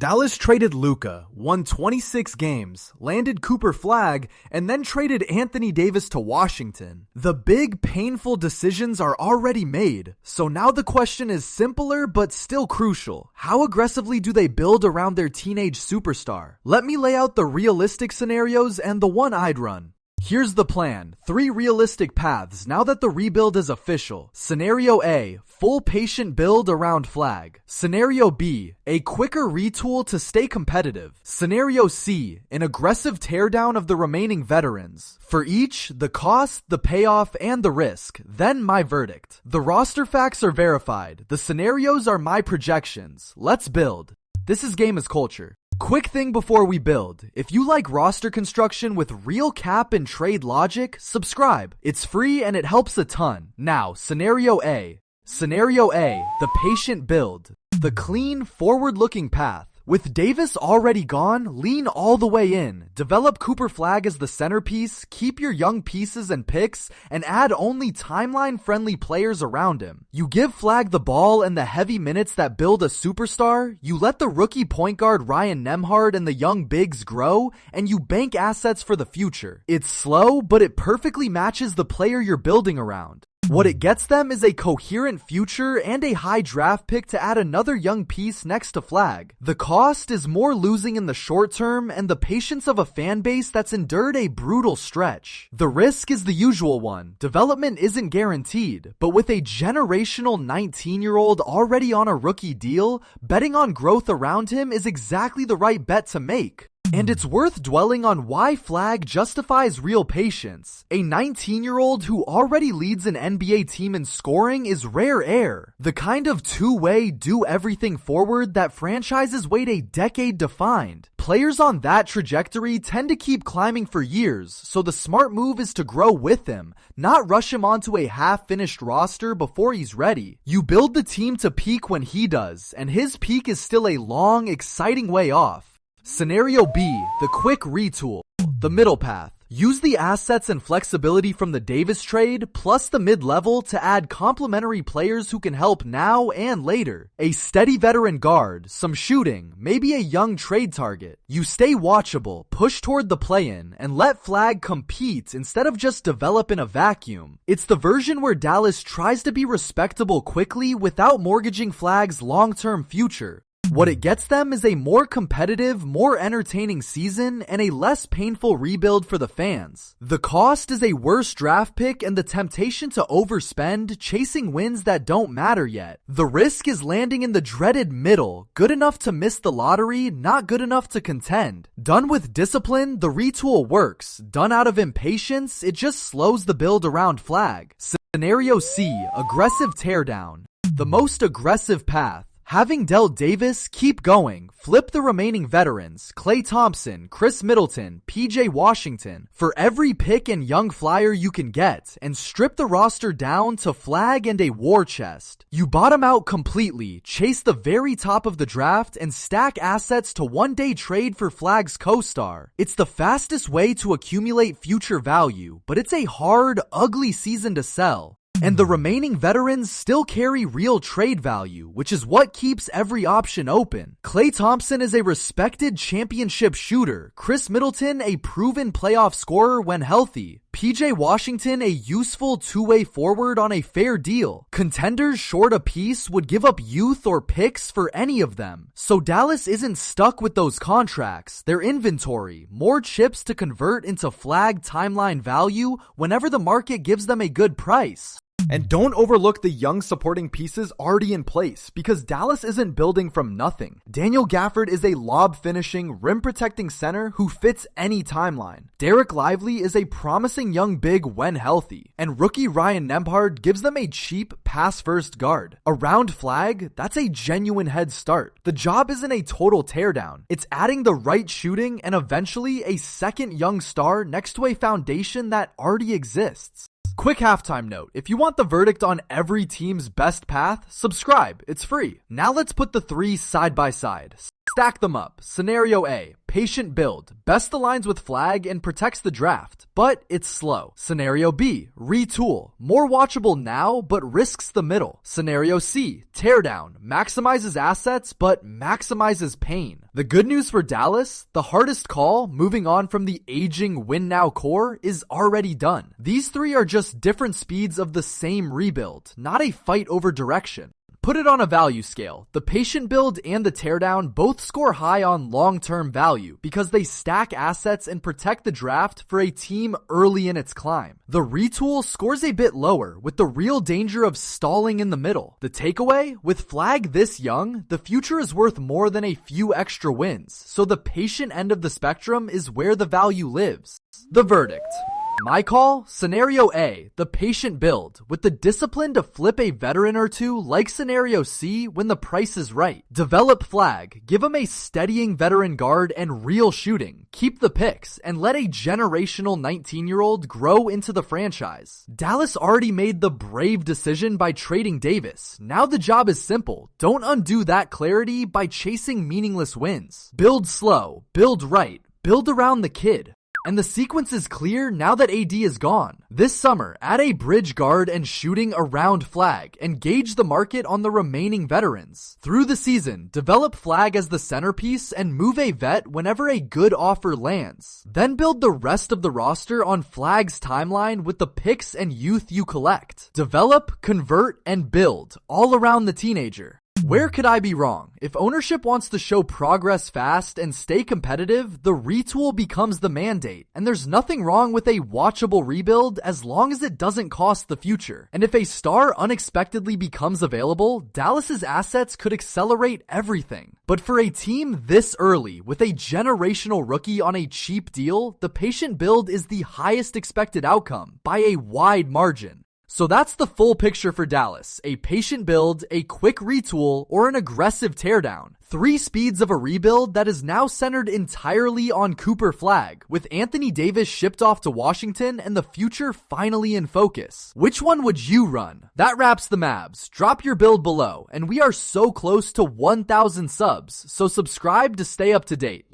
Dallas traded Luka, won 26 games, landed Cooper Flagg, and then traded Anthony Davis to Washington. The big, painful decisions are already made, so now the question is simpler but still crucial. How aggressively do they build around their teenage superstar? Let me lay out the realistic scenarios and the one I'd run. Here's the plan. 3 realistic paths now that the rebuild is official. Scenario A, full patient build around Flagg. Scenario B, a quicker retool to stay competitive. Scenario C, an aggressive teardown of the remaining veterans. For each, the cost, the payoff, and the risk. Then my verdict. The roster facts are verified. The scenarios are my projections. Let's build. This is Game is Culture. Quick thing before we build. If you like roster construction with real cap and trade logic, subscribe. It's free and it helps a ton. Now, Scenario A. Scenario A, the patient build. The clean, forward-looking path. With Davis already gone, lean all the way in. Develop Cooper Flagg as the centerpiece, keep your young pieces and picks, and add only timeline-friendly players around him. You give Flagg the ball and the heavy minutes that build a superstar, you let the rookie point guard Ryan Nembhard and the young bigs grow, and you bank assets for the future. It's slow, but it perfectly matches the player you're building around. What it gets them is a coherent future and a high draft pick to add another young piece next to Flagg. The cost is more losing in the short term and the patience of a fan base that's endured a brutal stretch. The risk is the usual one. Development isn't guaranteed, but with a generational 19-year-old already on a rookie deal, betting on growth around him is exactly the right bet to make. And it's worth dwelling on why Flagg justifies real patience. A 19-year-old who already leads an NBA team in scoring is rare air. The kind of two-way, do-everything forward that franchises wait a decade to find. Players on that trajectory tend to keep climbing for years, so the smart move is to grow with him, not rush him onto a half-finished roster before he's ready. You build the team to peak when he does, and his peak is still a long, exciting way off. Scenario B, the quick retool. The middle path. Use the assets and flexibility from the Davis trade plus the mid-level to add complementary players who can help now and later. A steady veteran guard, some shooting, maybe a young trade target. You stay watchable, push toward the play-in, and let Flagg compete instead of just develop in a vacuum. It's the version where Dallas tries to be respectable quickly without mortgaging Flagg's long-term future. What it gets them is a more competitive, more entertaining season and a less painful rebuild for the fans. The cost is a worse draft pick and the temptation to overspend, chasing wins that don't matter yet. The risk is landing in the dreaded middle, good enough to miss the lottery, not good enough to contend. Done with discipline, the retool works. Done out of impatience, it just slows the build around Flagg. Scenario C, aggressive teardown. The most aggressive path. Having dealt Davis, keep going. Flip the remaining veterans, Klay Thompson, Chris Middleton, PJ Washington, for every pick and young flyer you can get, and strip the roster down to Flagg and a war chest. You bottom out completely, chase the very top of the draft, and stack assets to one-day trade for Flagg's co-star. It's the fastest way to accumulate future value, but it's a hard, ugly season to sell. And the remaining veterans still carry real trade value, which is what keeps every option open. Klay Thompson is a respected championship shooter, Chris Middleton a proven playoff scorer when healthy, PJ Washington a useful two-way forward on a fair deal. Contenders short a piece would give up youth or picks for any of them. So Dallas isn't stuck with those contracts, their inventory, more chips to convert into Flagg timeline value whenever the market gives them a good price. And don't overlook the young supporting pieces already in place, because Dallas isn't building from nothing. Daniel Gafford is a lob-finishing, rim-protecting center who fits any timeline. Derek Lively is a promising young big when healthy. And rookie Ryan Nembhard gives them a cheap, pass-first guard. Around Flagg, that's a genuine head start. The job isn't a total teardown. It's adding the right shooting and eventually a second young star next to a foundation that already exists. Quick halftime note, if you want the verdict on every team's best path, subscribe, it's free. Now let's put the 3 side by side. Stack them up. Scenario A, patient build. Best aligns with Flagg and protects the draft, but it's slow. Scenario B, retool. More watchable now, but risks the middle. Scenario C, teardown. Maximizes assets, but maximizes pain. The good news for Dallas, the hardest call, moving on from the aging win-now core, is already done. These three are just different speeds of the same rebuild, not a fight over direction. Put it on a value scale. The patient build and the teardown both score high on long-term value because they stack assets and protect the draft for a team early in its climb. The retool scores a bit lower with the real danger of stalling in the middle. The takeaway? With Flagg this young, the future is worth more than a few extra wins, so the patient end of the spectrum is where the value lives. The verdict. My call? Scenario A, the patient build, with the discipline to flip a veteran or two like Scenario C when the price is right. Develop Flagg, give him a steadying veteran guard and real shooting, keep the picks, and let a generational 19-year-old grow into the franchise. Dallas already made the brave decision by trading Davis. Now the job is simple. Don't undo that clarity by chasing meaningless wins. Build slow, build right, build around the kid. And the sequence is clear now that AD is gone. This summer, add a bridge guard and shooting around Flagg and gauge the market on the remaining veterans. Through the season, develop Flagg as the centerpiece and move a vet whenever a good offer lands. Then build the rest of the roster on Flagg's timeline with the picks and youth you collect. Develop, convert, and build all around the teenager. Where could I be wrong? If ownership wants to show progress fast and stay competitive, the retool becomes the mandate, and there's nothing wrong with a watchable rebuild as long as it doesn't cost the future. And if a star unexpectedly becomes available, Dallas's assets could accelerate everything. But for a team this early, with a generational rookie on a cheap deal, the patient build is the highest expected outcome by a wide margin. So that's the full picture for Dallas. A patient build, a quick retool, or an aggressive teardown. 3 speeds of a rebuild that is now centered entirely on Cooper Flagg, with Anthony Davis shipped off to Washington and the future finally in focus. Which one would you run? That wraps the Mavs. Drop your build below, and we are so close to 1,000 subs, so subscribe to stay up to date.